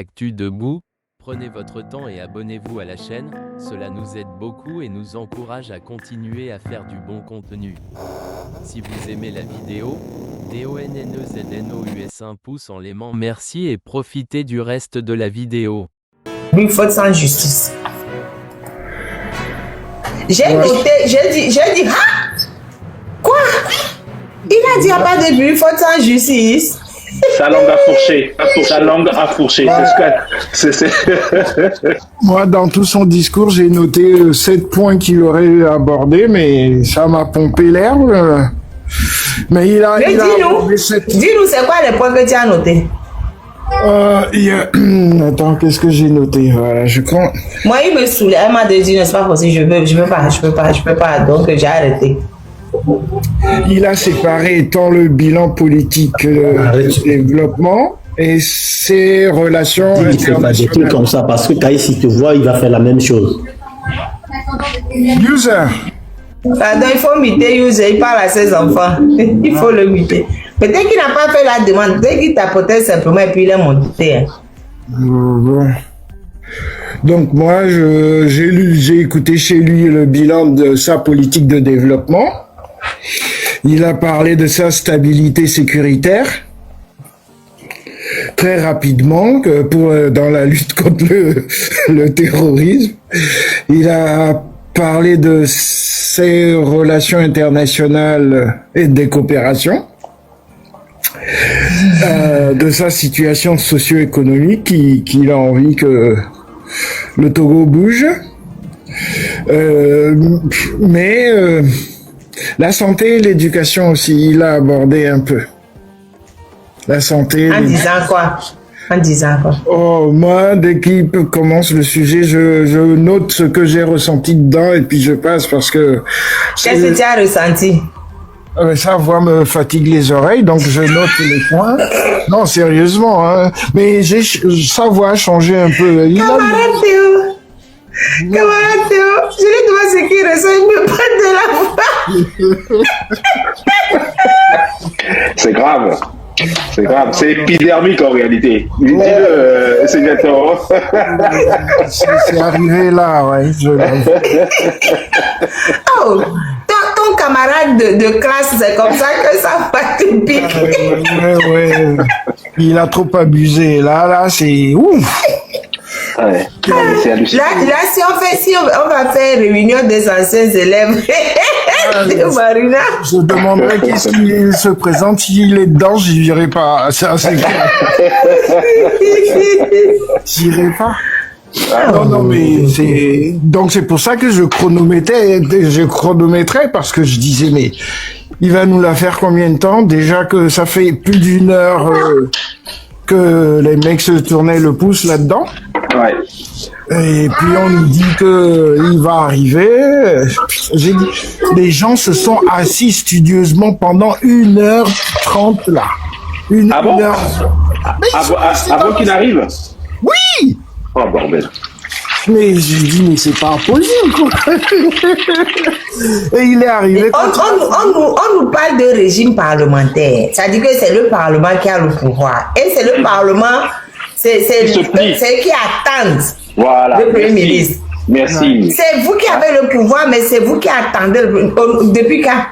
Actu Debout, prenez votre temps et abonnez-vous à la chaîne, cela nous aide beaucoup et nous encourage à continuer à faire du bon contenu. Si vous aimez la vidéo, DONNEZNOUS un pouce en l'aimant, merci et profitez du reste de la vidéo. Une faute sans justice. J'ai noté, j'ai dit, ah! Quoi? Il a dit, il n'y a pas de but, faute sans justice. Sa langue a fourché. Sa langue a fourché. C'est ce que... Moi, dans tout son discours, j'ai noté 7 points qu'il aurait abordés, mais ça m'a pompé l'air. Mais il a... Mais dis-nous, c'est quoi les points que tu as notés? Attends, qu'est-ce que j'ai noté? Voilà, je crois. Moi, il me saoule. Elle m'a dit, c'est pas possible, je peux pas. Donc, j'ai arrêté. Il a séparé tant le bilan politique du développement et ses relations internationales. Pas des trucs comme ça, parce que quand il te voit, il va faire la même chose. User. Pardon, il faut muter User, il parle à ses enfants. Il faut le muter. Peut-être qu'il n'a pas fait la demande, peut-être qu'il tapotait simplement et puis il est monté. Hein. Donc moi, j'ai écouté chez lui le bilan de sa politique de développement. Il a parlé de sa stabilité sécuritaire très rapidement dans la lutte contre le terrorisme. Il a parlé de ses relations internationales et des coopérations, de sa situation socio-économique qu'il a envie que le Togo bouge, mais la santé et l'éducation aussi, il a abordé un peu. La santé. En disant quoi? Oh, moi, dès qu'il commence le sujet, je note ce que j'ai ressenti dedans et puis je passe parce que... Qu'est-ce que tu as ressenti? Sa voix me fatigue les oreilles, donc je note les points. Non, sérieusement, hein. Mais sa voix a changé un peu. Camarade Théo, je lui demande ce qu'il ressent, il me prend de la voix. C'est grave. C'est grave, c'est épidermique en réalité. Dis-le, c'est exactement. C'est arrivé là, ouais. Oh, ton camarade de classe, c'est comme ça que ça va te piquer. Ouais. Il a trop abusé. Là, c'est ouf. Ouais. Là, si on va faire réunion des anciens élèves de Marina. Je demanderais qu'est-ce qu'il se présente. S'il est dedans, j'y irai pas. C'est clair. J'irai pas. Non, mais c'est pour ça que je chronométrais parce que je disais, mais il va nous la faire combien de temps? Déjà que ça fait plus d'1 heure que les mecs se tournaient le pouce là-dedans. Ouais. Et puis on nous dit que il va arriver. J'ai dit, les gens se sont assis studieusement pendant 1h30 là. Ah bon? Avant qu'il arrive? Oui! Oh bordel. Mais j'ai dit, mais c'est pas possible, quoi. Et il est arrivé. On nous parle de régime parlementaire. Ça dit que c'est le Parlement qui a le pouvoir. Et c'est le Parlement, c'est qui attendent le Premier ministre. Merci. C'est vous qui avez le pouvoir, mais c'est vous qui attendez depuis quand?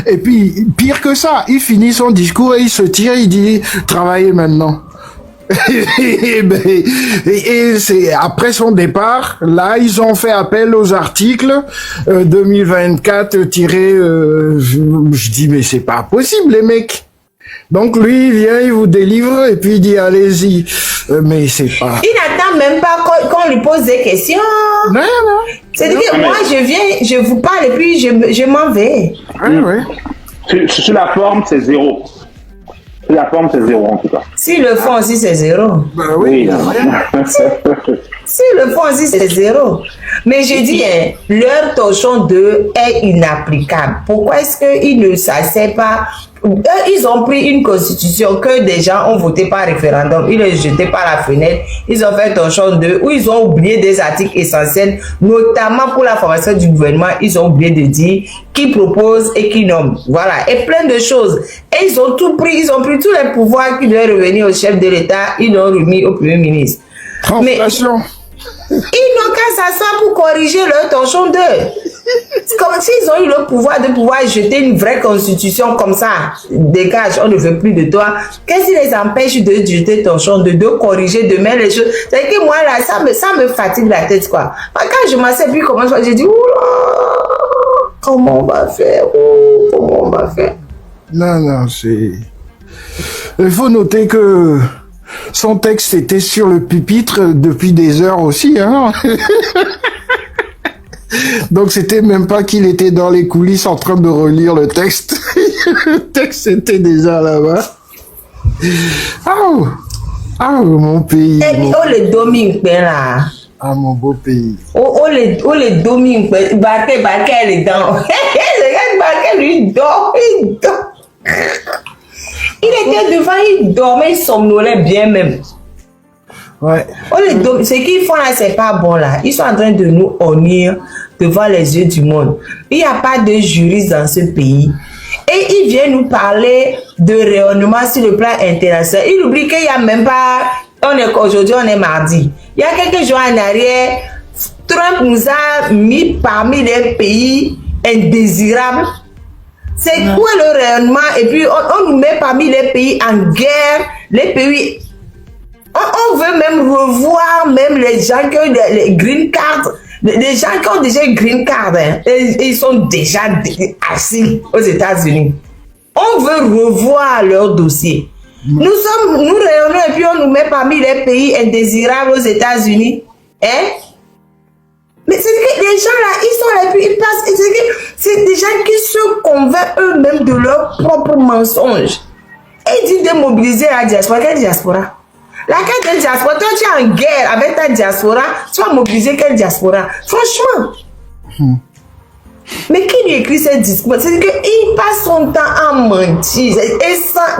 Et puis, pire que ça, il finit son discours et il se tire, il dit, travaillez maintenant. Et c'est après son départ, là ils ont fait appel aux articles 2024 je dis mais c'est pas possible les mecs. Donc lui il vient, il vous délivre et puis il dit allez-y, mais c'est pas. Il n'attend même pas qu'on lui pose des questions. Non. C'est-à-dire que moi je viens, je vous parle et puis je m'en vais. Ouais. Sur la forme c'est 0. La forme, c'est 0 en tout cas. Si le fond aussi, c'est 0. Bah oui. S'ils le font aussi, c'est zéro. Mais je dis, leur torchon 2 est inapplicable. Pourquoi est-ce qu'ils ne s'asseyent pas? Eux, ils ont pris une constitution que des gens ont voté par référendum. Ils l'ont jeté par la fenêtre. Ils ont fait torchon 2 où ils ont oublié des articles essentiels, notamment pour la formation du gouvernement. Ils ont oublié de dire qui propose et qui nomme. Voilà. Et plein de choses. Et ils ont tout pris. Ils ont pris tous les pouvoirs qui devaient revenir au chef de l'État. Ils l'ont remis au Premier ministre. Mais ils n'ont qu'à s'asseoir pour corriger leur torchon 2. C'est comme s'ils ont eu le pouvoir de pouvoir jeter une vraie constitution comme ça. Dégage, on ne veut plus de toi. Qu'est-ce qui les empêche de jeter torchon 2, de corriger, de mettre les choses? C'est que moi, là, ça me fatigue la tête, quoi. Quand je m'en sais plus comment je dis, comment on va faire? Comment on va faire? Non, c'est... Il faut noter que son texte était sur le pupitre depuis des heures aussi, hein. Donc c'était même pas qu'il était dans les coulisses en train de relire le texte. Le texte était déjà là-bas. Ah, mon pays. Oh, les domine, là. Ah, mon beau pays. Oh, les domine, Baké, les dents. Regarde, Baké, lui, dort. Il était devant, il dormait, il somnolait bien même. Ouais. Oh, ce qu'ils font là, c'est pas bon là. Ils sont en train de nous honnir devant les yeux du monde. Il n'y a pas de juriste dans ce pays. Et il vient nous parler de rayonnement sur le plan international. Il oublie qu'il n'y a même pas... Aujourd'hui, on est mardi. Il y a quelques jours en arrière, Trump nous a mis parmi les pays indésirables. C'est quoi le rayonnement? Et puis, on nous met parmi les pays en guerre, les pays... On veut même revoir même les gens qui ont les green cards, les gens qui ont déjà une green card, hein, et ils sont déjà assis aux États-Unis. On veut revoir leur dossier. Nous rayonnons et puis on nous met parmi les pays indésirables aux États-Unis. Hein? Mais c'est que les gens là, ils sont là, puis ils passent. C'est des gens qui se convainquent eux-mêmes de leurs propres mensonges. Et ils disent de mobiliser la diaspora. Quelle diaspora? Laquelle diaspora? Toi, tu es en guerre avec ta diaspora, tu vas mobiliser quelle diaspora? Franchement. Mais qui lui écrit ce discours? C'est qu'il passe son temps à mentir. Et ça,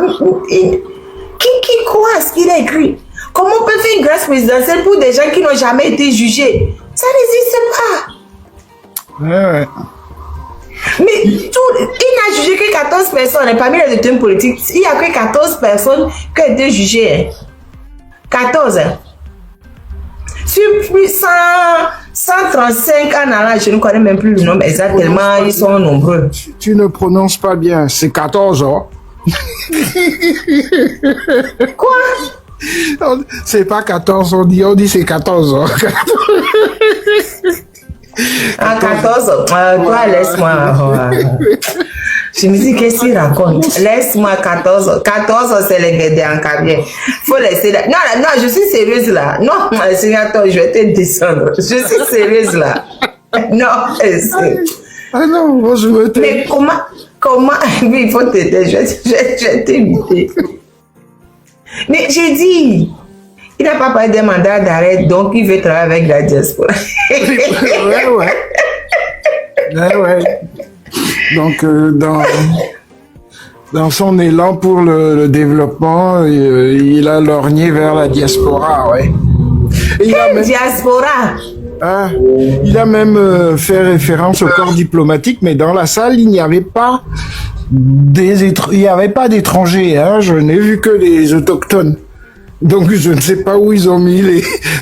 qui croit à ce qu'il a écrit? Comment on peut faire une grâce présidentielle pour des gens qui n'ont jamais été jugés? Ça n'existe pas. Ouais. Mais il n'a jugé que 14 personnes. Et parmi les détenus politiques, il n'y a que 14 personnes qui ont été jugées. 14. Sur plus 135 en allant, je ne connais même plus le nombre exactement, ils sont nombreux. Tu ne prononces pas bien, c'est 14 ans. Quoi? C'est pas 14, on dit c'est 14 ans. Ah, 14 ans. Toi, laisse-moi. Je me dis, qu'est-ce qu'il raconte? Laisse-moi 14 ans. 14 ans, c'est les guédés en carrière. Faut laisser là. Non, je suis sérieuse là. Non, attends, je vais te descendre. Je suis sérieuse là. Non, ah non, moi je me tais. Mais comment, oui, il faut t'aider. Je vais t'imiter. Mais j'ai dit, il n'a pas parlé des mandats d'arrêt, donc il veut travailler avec la diaspora. Ouais. Donc, dans son élan pour le développement, il a lorgné vers la diaspora, ouais. Quelle diaspora? Ah, il a même fait référence au corps diplomatique, mais dans la salle, il n'y avait pas d'étrangers, hein. Je n'ai vu que des autochtones. Donc, je ne sais pas où ils ont mis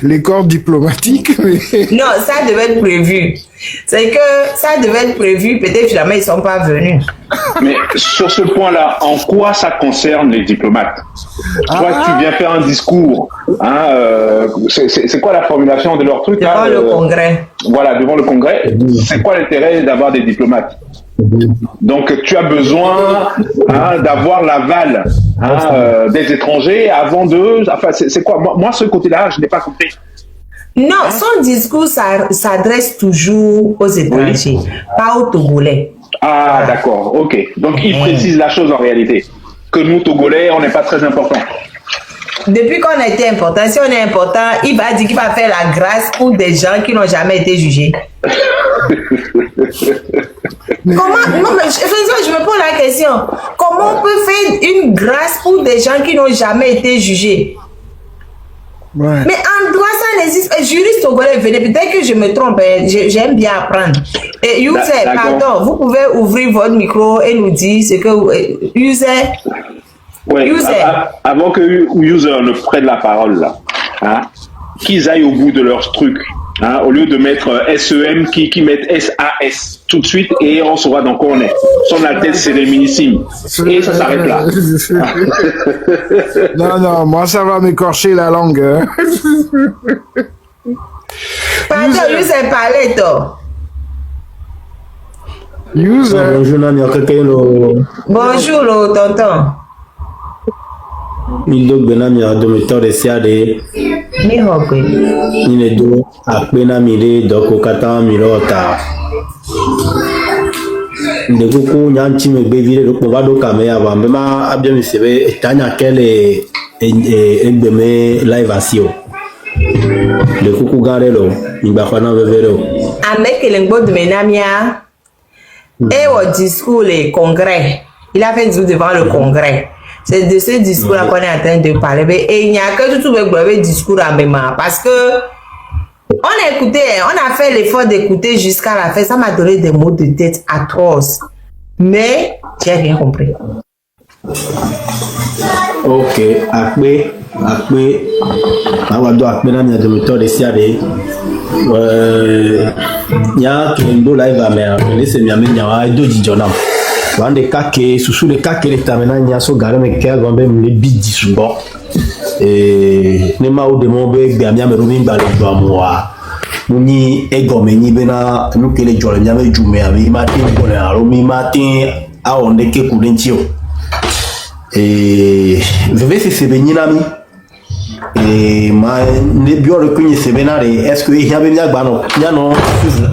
les corps diplomatiques, mais... Non, ça devait être prévu. C'est que ça devait être prévu, peut-être finalement, ils ne sont pas venus. Mais sur ce point-là, en quoi ça concerne les diplomates? Toi, tu viens faire un discours, hein, c'est quoi la formulation de leur truc? Devant le Congrès. Voilà, devant le Congrès. C'est quoi l'intérêt d'avoir des diplomates? Donc, tu as besoin d'avoir l'aval des étrangers avant de... Enfin, c'est quoi? Moi, ce côté-là, je n'ai pas compris. Non, son discours s'adresse toujours aux étrangers, pas aux Togolais. Ah, d'accord, ok. Donc, il précise la chose en réalité. Que nous, Togolais, on n'est pas très importants. Depuis qu'on était important, si on est important, il va dire qu'il va faire la grâce pour des gens qui n'ont jamais été jugés. Comment, non, mais je me pose la question. Comment on peut faire une grâce pour des gens qui n'ont jamais été jugés? Ouais. Mais en droit, ça n'existe pas. Juriste togolais, venez, peut-être que je me trompe, j'aime bien apprendre. Et Youssef, pardon, vous pouvez ouvrir votre micro et nous dire ce que Youssef. Ouais, avant que User ne prenne la parole là, hein, qu'ils aillent au bout de leur truc, hein, au lieu de mettre SEM, qui mettent SAS tout de suite et on saura dans quoi on est. Son Altesse Séréminissime. Et ça s'arrête là. Non, moi ça va m'écorcher la langue. Hein. Pardon, Youssef, parlez toi. Bonjour, tonton. Mido benami adomitore siade Mi hokwe. nine do akpena mire doko kata mirota ndekuku nyanchi megbevire do povado kamea ba mema abia sebe tanya kele egbeme live asio ndekuku garelo ngba fana vevero Avec le de menamia et au discours le congrès. Il a fait un discours devant le congrès. C'est de ce discours-là qu'on est en train de parler. Et il n'y a que tout le discours à même. Parce que on a écouté, on a fait l'effort d'écouter jusqu'à la fin. Ça m'a donné des mots de tête atroces. Mais j'ai rien compris. Ok, akpe, awado akpe na mi adomitor de siade. Nya kendo live amea, lese mi amenya wa do jijona. Wande kake susu de kake le tamena nya so gare me ke gombe me bidi subo. Ne ma o de mo be gbe amia me ro mi gba le do amoa. Muni egome ni bena nu kele jole nya me jume ami ma tin ko le aro mi ma tin a onde ke kulentio. Veve se benina mi ma ne biore kunye se benare est-ce que il y avait bien gbano nya no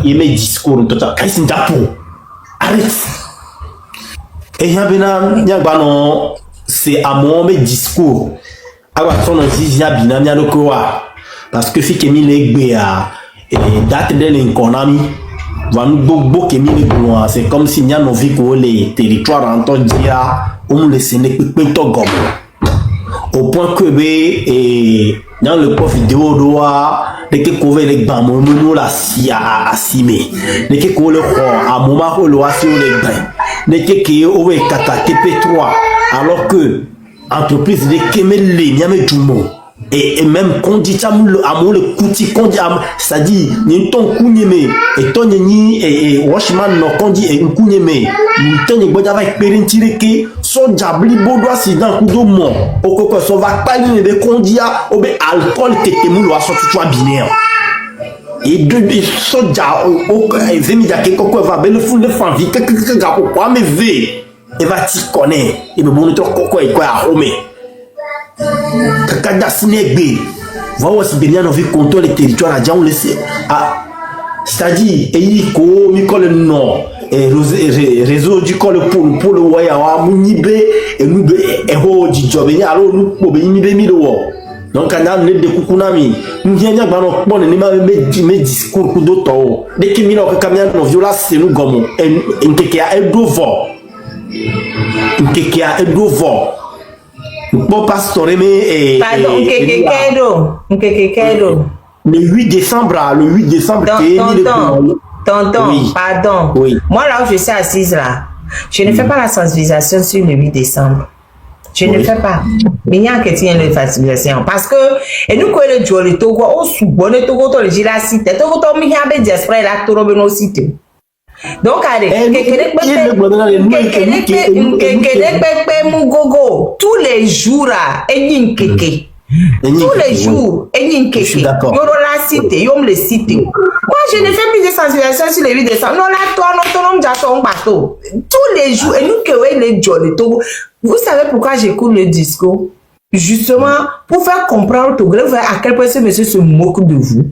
il me discours total kasi ndapo arrête et y avait nya gbano c'est à mon me discours aba sono zizia binamia lokoa parce que fi kemi legbe a date de l'inconami vanu gbogbo kemi legbo c'est comme si nya no vi ko le territoire en to dia on laisse ne pepe to gomo au point que dans le prof vidéo doit dès que couvert les bambous nous la sia assimé dès que couvre le à moment où le asio les bains dès que au kata TP3 alors que entreprise de Kemele Niame Jumo et même condition amour le couti condi c'est-à-dire ni ton kunyeme et ton ni et washman no condi et kunyeme ni ton ni boja va expérimenter que son diabli bodo accident kudo mo okoko so va pas ni de condia obe alcool tetemu lo aso tutu binaire et de soja au zemida ke koko va belle foule de fan vie que ga ko kwa me ve et va ti connaît et be bon to koko e kwa a home Kakada Sinegbe, va aussi bien envie contrôler le territoire à Djaon laissé. C'est-à-dire, il ko mikole non, et réseau du col pour le waya wa munibe et nous et ho di job et alors nous pour be mi do. Donc on a le de kukunami, nous vient bien ba no pon ni ma me discours ku do to. Dès que mi no kamia no violence c'est nous gomo et nkeke a edovo. Nkeke a edovo. Bon pasteur mais pardon le 8 décembre tonton oui. Pardon oui. Moi là où je suis assise là je ne fais pas la sensibilisation sur le 8 décembre je ne fais pas mais il y a que tient la sensibilisation parce que et nous quoi le jour le Togo au soubonne Togo to le gila site Togo to mi habe diaspora la to robeno site. Donc, allez, tous les jours, tous les jours, la cité, le cité. Moi, je ne fais plus de sensibilisation sur les 8 décembre. Non, là, toi, non, ton bateau. Tous les jours, et nous, que les jours, vous savez pourquoi j'écoute le discours? Justement, pour faire comprendre au Togo à quel point ce monsieur se moque de vous.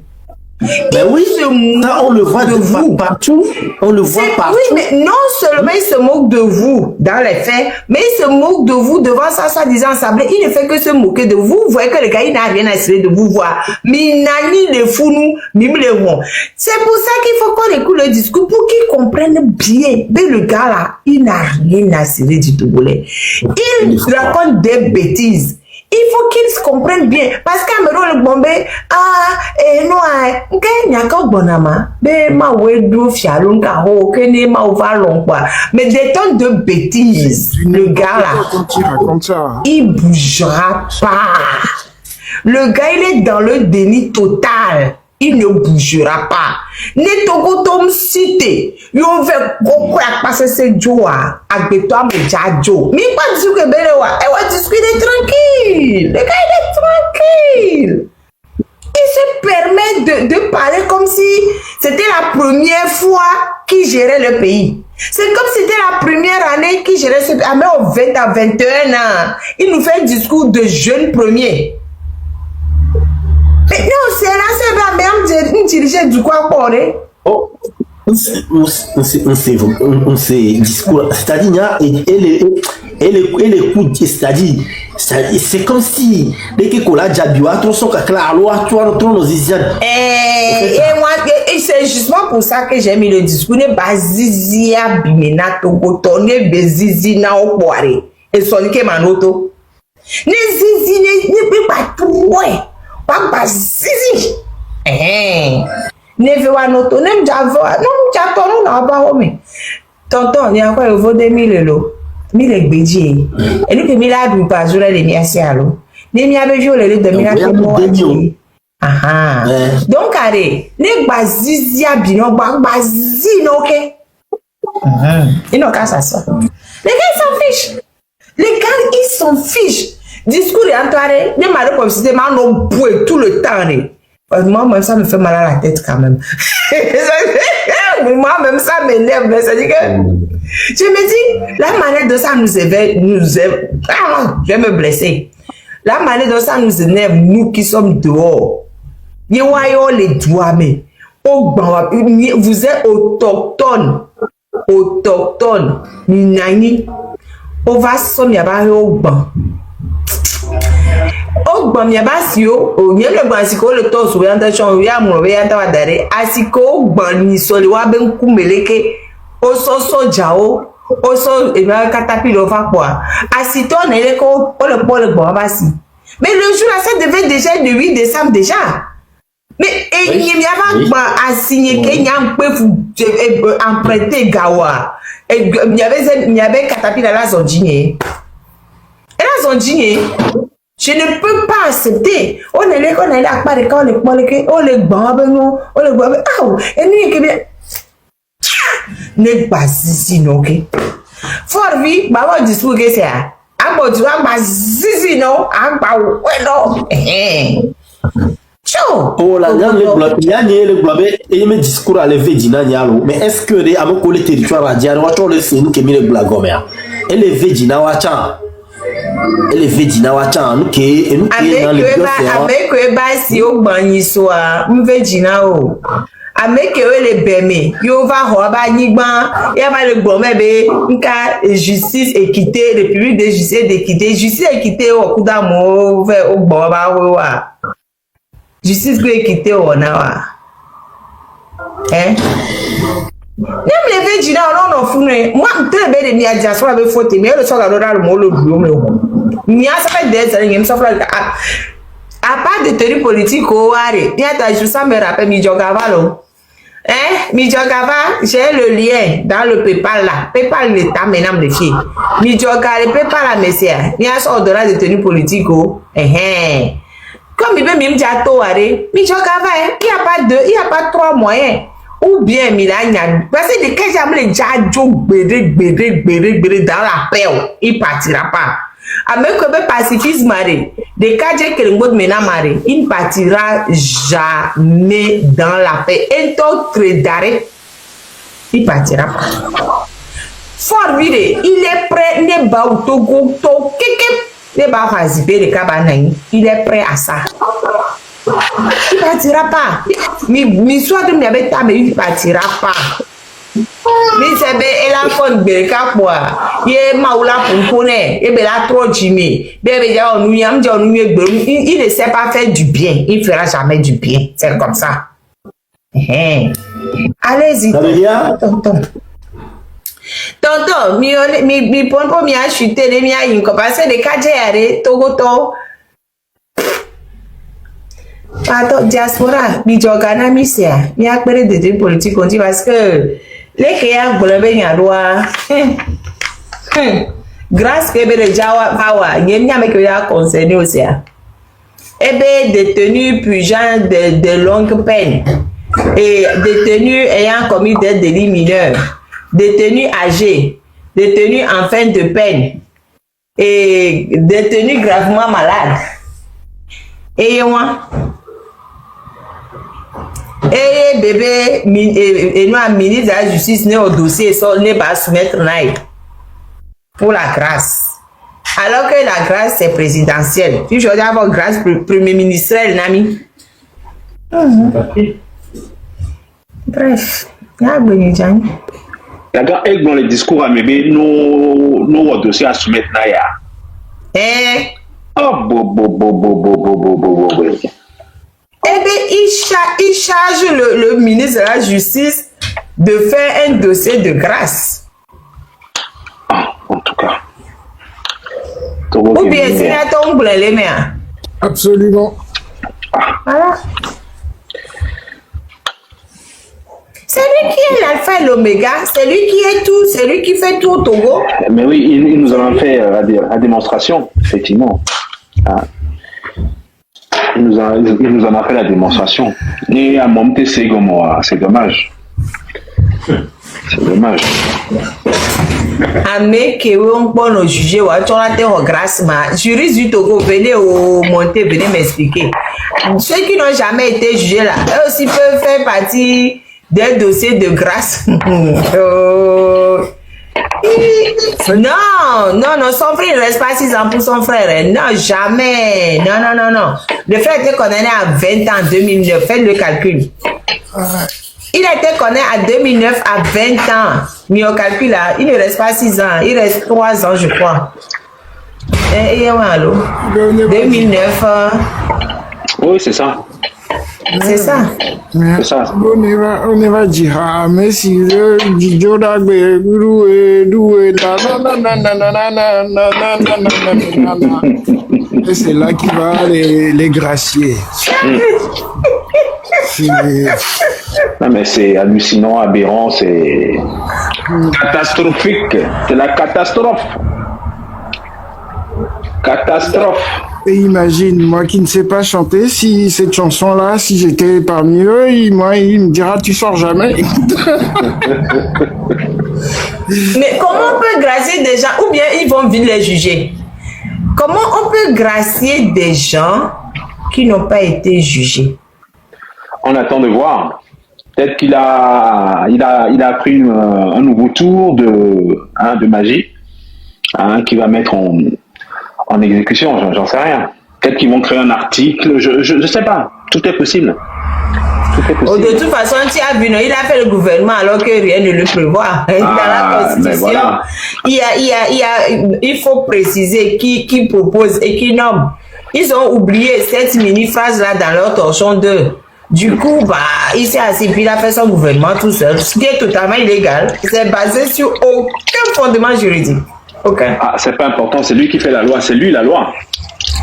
Mais oui, se moque ça, on le voit de vous. partout. On le voit partout. Oui, mais non seulement il se moque de vous dans les faits, mais il se moque de vous devant sa soi-disant assemblée. Il ne fait que se moquer de vous. Vous voyez que le gars, il n'a rien à essayer de vous voir. Mais il n'a ni les fous, nous, ni les ronds. C'est pour ça qu'il faut qu'on écoute le discours pour qu'ils comprennent bien. Mais le gars là, il n'a rien à essayer du Togolais. Il raconte des bêtises. Il faut qu'ils comprennent bien. Parce qu'à Cameroun, le Bombay, non, ok, il n'y a qu'un bonama. Mais ma wedo fialon karo, que ne ma ouvalon quoi. Mais des tonnes de bêtises. Le gars là, Quand il raconte ça. il bougera pas. Le gars, il est dans le déni total. Il ne bougera pas. Ne togo tom cité. Yo fait beaucoup à passer ce joie. Avec toi, mais Joe. Mais pas dire que Belewa. Elle va discuter tranquille. Le gars, il est tranquille. Il se permet de parler comme si c'était la première fois qu'il gérait le pays. C'est comme si c'était la première année qu'il gérait ce pays. Mais au 20 à 21 ans, il nous fait un discours de jeune premier. Mais non, c'est là, c'est pas même diriger du quoi pour Oh, on sait discours, c'est-à-dire, et les coups, c'est-à-dire, c'est comme si, dès que la jabioua, tout son cacla, l'oua, tu vois, nos isiades. Et moi, c'est justement pour ça que j'ai mis le discours, ne bazizia bimena togoto, ne bezizina au poire, et sonike manoto. Ne zizi, ne pas tout, ouais. Papa zizi. Ne veut pas noter, ne m'javo, non m'jato, non n'a pas homme. Tonton, il y a quoi, il vaut 2000 lo. 1000 bédier. Et nous que 1000 a du pas jouer les miassi allo. Ne m'y avait joué les 2000 a fait moi. Ah. Donc allez, ne bazizi abino, bazizi no ke. Il n'a qu'à ça. Les gars s'en fichent. Les gars ils s'en fichent. Discours et entouré, ne m'a pas cité, m'a non boué tout le temps. Moi, même ça me fait mal à la tête quand même. Moi, même ça m'énerve. C'est-à-dire que je me dis, la manière de ça nous énerve. Ah, je vais me blesser. La manière de ça nous énerve, nous qui sommes dehors. Vous voyez les doigts, mais vous êtes autochtone. Autochtone. Minani. On va sommer à au banc. Oh, bon, y'a pas si yo, oh, y'a le basiko le tos ou y'a chon, y'a mon y'a tawadare, asiko, bon, ni soli wa ben kumeleke, oso jao, oso et bien catapilo va quoi. Asito n'est ko, oh le bon basi. Mais le jour là, ça devait déjà être le 8 décembre déjà. Mais il n'y avait pas à signer qu'il y a un peu emprunté gawa. Et il y avait catapilo à la zondine. Et la zondine. Je ne peux pas accepter. On est là, on est là, on est là, on est bon, et nous, qui bien. Ne pas ici, non, ok. For vie, bah, discours que c'est à. Ah, tu vas pas zizi, non, ah, bah, ouais, non. Ciao. Oh là, il y a le globe, et il me discours à lever d'ina nialo. Mais est-ce que les amoko le territoire à dire, on le fait, nous qui mis le blagomère. Et le vedina wacha. Elle est vedina wacha nous qui nous qui dans le avec que ba si o gbanyi so a mvedina o avec que les beme yo va ho ba nyigban ya ba le gbon mebe nka justice équité république de justice équité o kuda mo ve o gbon ba wo wa justice go équité o na wa nem le vedina on funu moi te be de mi adia so be fote mi le so ga do dal mo lo duro me ho mi a ça fait des années so fra à part de tenue politique o are bien ta je ça me rappelle mi jogavalo mi jogava j'ai le lien dans le PayPal là PayPal l'état maintenant me fier mi joga le PayPal là monsieur mi a so dollar de tenue politique o comme il veut me dire to are mi jogava il y a pas trois moyens. Ou bien Milania, parce que quand j'aime les jadjo bédé dans la paix, il partira pas. Avec le pacifisme, des cas que le mot mena maré, il ne partira jamais dans la paix. Et d'autres d'arrêt, il partira pas. Fort vide, il est prêt, ne ba ou togo, to, keke, ne ba fazibe le cabanaï, il est prêt à ça. Il partira pas. Mais soit que m'avait ta, mais il partira pas. Mais c'est bien, elle a fait une belle quoi. Il est maoula pour connaître. Et bien là, trop Jimmy. Il ne sait pas faire du bien. Il ne fera jamais du bien. C'est comme ça. Allez-y. Tonton. Tonton, mi pompo mi a chuté, mi a une parce que les cadres, Togoto. Attends, diaspora, mi jogana mi sia. Mi a péré des trucs politiques on dit parce que les créas bolebe ni adwa. Grâce que le Jawa Power, il y a mes créas concernés aussi. Ebe détenu pugeant de longue peine et détenu ayant commis des délits mineurs. Détenu âgé, détenu en fin de peine et détenu gravement malade. Et moi, et bébé, et nous, ministre de la Justice, n'est au dossier, n'est pas soumettre pour la grâce. Alors que la grâce, c'est présidentielle. Puis je dois avoir grâce premier ministériel, Nami. Bref, il y a Benidjan. D'accord, et dans les discours à Mébé, nos dossiers à soumettre Naya. Oh, Eh bien, il charge le ministre de la Justice de faire un dossier de grâce. Ah, en tout cas. Ou bien, c'est un tombe les mains. Absolument. Voilà. C'est lui qui est l'alpha et l'oméga, c'est lui qui est tout, c'est lui qui fait tout au Togo. Mais oui, il nous en a fait la démonstration, effectivement. Ah. Il nous en a fait la démonstration. Et à monter, c'est dommage. C'est dommage. Amé que on peut nous juger, ou à la grâce, ma juriste du Togo, venez au monter, venez m'expliquer. Ceux qui n'ont jamais été jugés là, eux aussi peuvent faire partie des dossiers de grâce. Non, son frère ne reste pas 6 ans pour son frère. Non, jamais. Non. Le frère était condamné à 20 ans en 2009. Faites le calcul. Il a été condamné à 2009 à 20 ans. Mais au calcul, là, il ne reste pas 6 ans. Il reste 3 ans, je crois. Et allô? 2009. Oui, c'est ça. C'est ça. C'est ça. On va dire, ah, mais si le Joda doué, et c'est là qu'il va les gracier. Non, mais c'est hallucinant, aberrant, c'est catastrophique. C'est la catastrophe. Catastrophe. Et imagine, moi qui ne sais pas chanter, si cette chanson-là, si j'étais parmi eux, il me dira, tu sors jamais. Mais comment on peut gracier des gens, ou bien ils vont venir les juger? Comment on peut gracier des gens qui n'ont pas été jugés? On attend de voir. Peut-être qu'il a pris un nouveau tour de magie qui va mettre en exécution, j'en sais rien. Peut-être qu'ils vont créer un article, je sais pas. Tout est possible. De toute façon, tu as vu, il a fait le gouvernement alors que rien ne le prévoit. Dans la Constitution, voilà. Il faut préciser qui propose et qui nomme. Ils ont oublié cette mini-phrase là dans leur torchon d'eux. Du coup, il s'est assis puis il a fait son gouvernement tout seul, ce qui est totalement illégal. C'est basé sur aucun fondement juridique. Aucun. Ah, c'est pas important, c'est lui qui fait la loi, c'est lui la loi.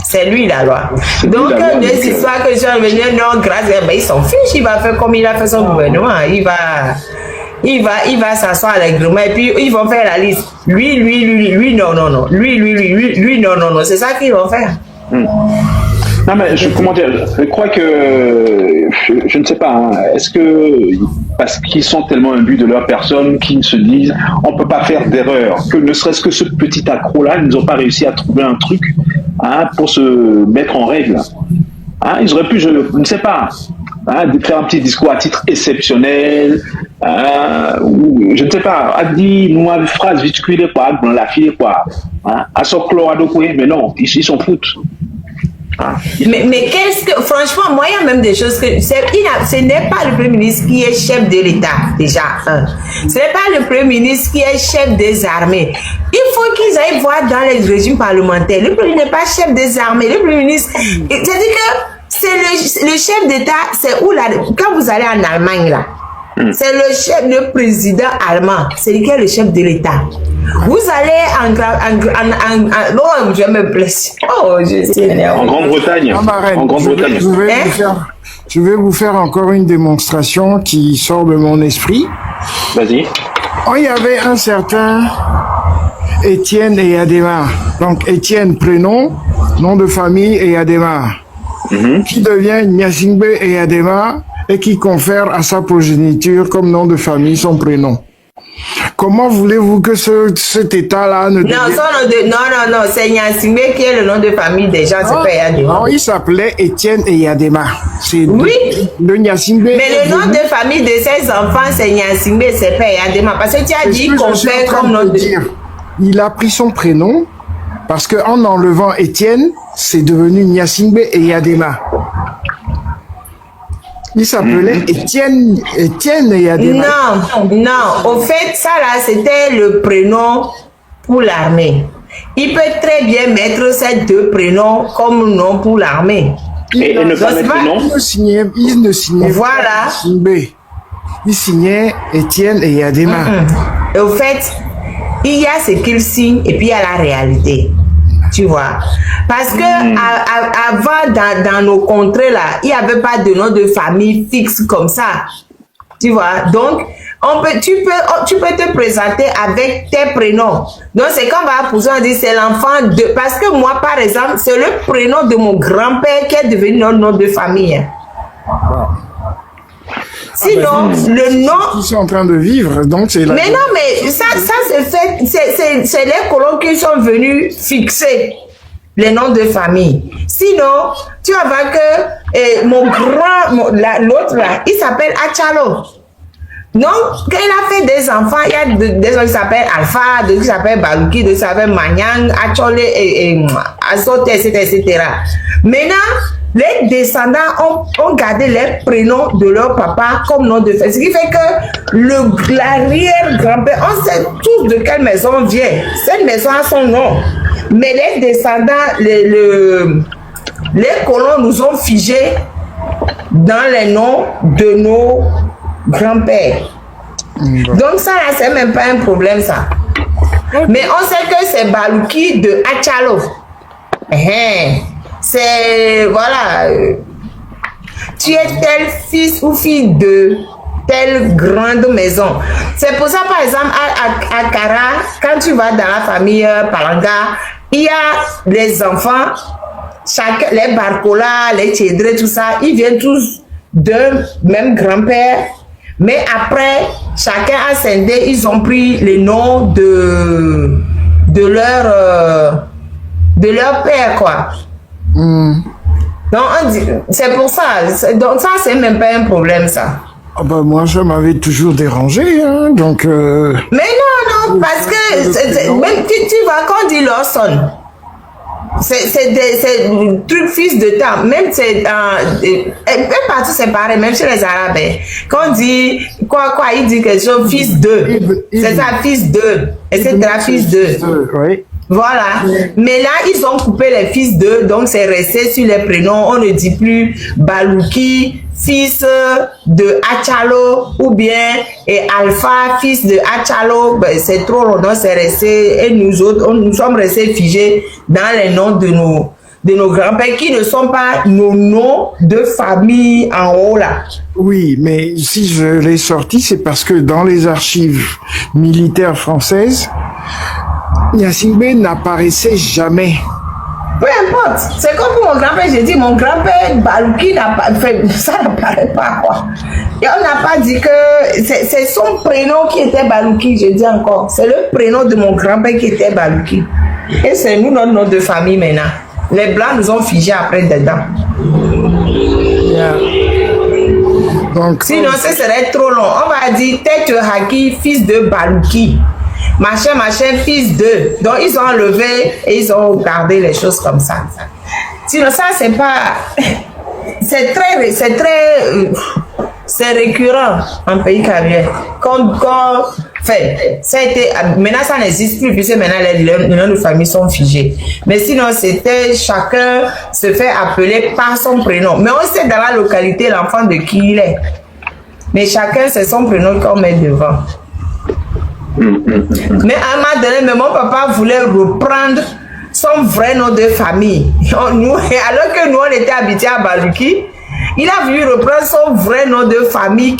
C'est lui la loi. Donc, des histoires que je vais venir, non, grâce, il s'en fiche, il va faire comme il a fait son gouvernement. Il va s'asseoir allègrement et puis ils vont faire la liste. Lui, non. Lui, non. C'est ça qu'ils vont faire. Non, mais je crois que, je ne sais pas, est-ce que, parce qu'ils sont tellement imbus de leur personne, qu'ils se disent, on ne peut pas faire d'erreur, que ne serait-ce que ce petit accro-là, ils n'ont pas réussi à trouver un truc pour se mettre en règle. Ils auraient pu, je ne sais pas, faire un petit discours à titre exceptionnel, ou je ne sais pas, a dit une phrase vite cuite, quoi, dans la file, quoi, à son chlore, mais non, ils s'en foutent. Mais qu'est-ce que, franchement, moi, il y a même des choses que, ce n'est pas le Premier ministre qui est chef de l'État, déjà, ce n'est pas le Premier ministre qui est chef des armées. Il faut qu'ils aillent voir dans les régimes parlementaires. Le Premier ministre n'est pas chef des armées. Le Premier ministre, c'est-à-dire que c'est le chef d'État, c'est où là, quand vous allez en Allemagne, là, c'est le président allemand, c'est lui qui est le chef de l'État. Vous allez oh, je me blesse. Oh, en Grande-Bretagne. En Grande-Bretagne. Je vais vous faire encore une démonstration qui sort de mon esprit. Vas-y. Oh, il y avait un certain Étienne Eyadema. Donc Étienne prénom, nom de famille Eyadema, qui devient Gnassingbé Eyadema et qui confère à sa progéniture comme nom de famille son prénom. Comment voulez-vous que cet état-là ne devienne... Non, c'est Gnassingbé qui est le nom de famille des gens, c'est pas Eyadema. Non, il s'appelait Étienne Eyadema. Oui. Le Gnassingbé. Mais le nom de famille de ses enfants, c'est Gnassingbé, c'est pas Eyadema. Parce que tu as dit qu'on fait comme nom de... Il a pris son prénom parce qu'en enlevant Étienne, c'est devenu Gnassingbé Eyadema. Il s'appelait Étienne Eyadema. Non. Au fait, ça là, c'était le prénom pour l'armée. Il peut très bien mettre ces deux prénoms comme nom pour l'armée. Et ne pas mettre le nom. Il ne signait voilà. pas il signait Étienne Eyadema. Et au fait, il y a ce qu'il signe et puis il y a la réalité. Tu vois, parce que avant dans nos contrées là, il n'y avait pas de nom de famille fixe comme ça. Tu vois, donc tu peux te présenter avec tes prénoms. Donc c'est quand on va poser, on dit c'est l'enfant de, parce que moi par exemple c'est le prénom de mon grand-père qui est devenu notre nom de famille. Sinon, le nom... Ils sont en train de vivre, donc c'est... Mais non, mais ça c'est fait... C'est les colons qui sont venus fixer les noms de famille. Sinon, tu vas voir que l'autre là, il s'appelle Achalo. Donc, quand il a fait des enfants, il y a des gens qui s'appellent Alpha, d'autres qui s'appellent Baluki, d'autres qui s'appellent Manyang, Achole, Azote, etc. Maintenant, les descendants ont gardé les prénoms de leur papa comme nom de famille. Ce qui fait que l'arrière-grand-père, on sait tous de quelle maison on vient. Cette maison a son nom. Mais les descendants, les colons nous ont figés dans les noms de nos grands-pères. Donc ça, là, c'est même pas un problème, ça. Mais on sait que c'est Baluki de Achalo. C'est, voilà, tu es tel fils ou fille de telle grande maison. C'est pour ça, par exemple, à Kara, quand tu vas dans la famille Palanga, il y a les enfants, les Barcola, les Tchédré, tout ça, ils viennent tous d'un même grand-père, mais après, chacun a scindé, ils ont pris les noms de leur père, quoi. Donc, c'est pour ça. Donc, ça, c'est même pas un problème, ça. Ah bah, moi, ça m'avait toujours dérangé, hein, donc... Mais non, parce que, même tu vois, quand on dit Lawson, c'est des trucs fils de temps. Même c'est partout c'est pareil, même chez les Arabes. Quand on dit quoi, il dit quelque chose, fils de. C'est ça, fils de. Etc. Fils de. Oui. Voilà. Mais là, ils ont coupé les fils de, donc c'est resté sur les prénoms. On ne dit plus Baluki, fils de Achalo, ou bien Alpha, fils de Achalo. Ben, c'est trop long, c'est resté. Et nous autres, nous sommes restés figés dans les noms de nos grands-pères qui ne sont pas nos noms de famille en haut là. Oui, mais si je l'ai sorti, c'est parce que dans les archives militaires françaises, Gnassingbé n'apparaissait jamais. Peu importe. C'est comme pour mon grand-père, j'ai dit, mon grand-père Baluki ça n'apparaît pas, quoi. Et on n'a pas dit que c'est son prénom qui était Baluki, je dis encore. C'est le prénom de mon grand-père qui était Baluki. Et c'est nous notre nom de famille maintenant. Les Blancs nous ont figés après dedans. Yeah. Donc, sinon, ce serait trop long. On va dire Tête Haki, fils de Baluki. Machin, fils de. Donc, ils ont enlevé et ils ont gardé les choses comme ça. Sinon, ça, c'est pas... C'est récurrent en pays caribéen. Ça a été, maintenant, ça n'existe plus, puisque maintenant, les noms de famille sont figés. Mais sinon, c'était chacun se fait appeler par son prénom. Mais on sait dans la localité l'enfant de qui il est. Mais chacun, c'est son prénom qu'on met devant. Mais à un moment donné, mon papa voulait reprendre son vrai nom de famille. Alors que nous, on était habités à Baluki, il a voulu reprendre son vrai nom de famille.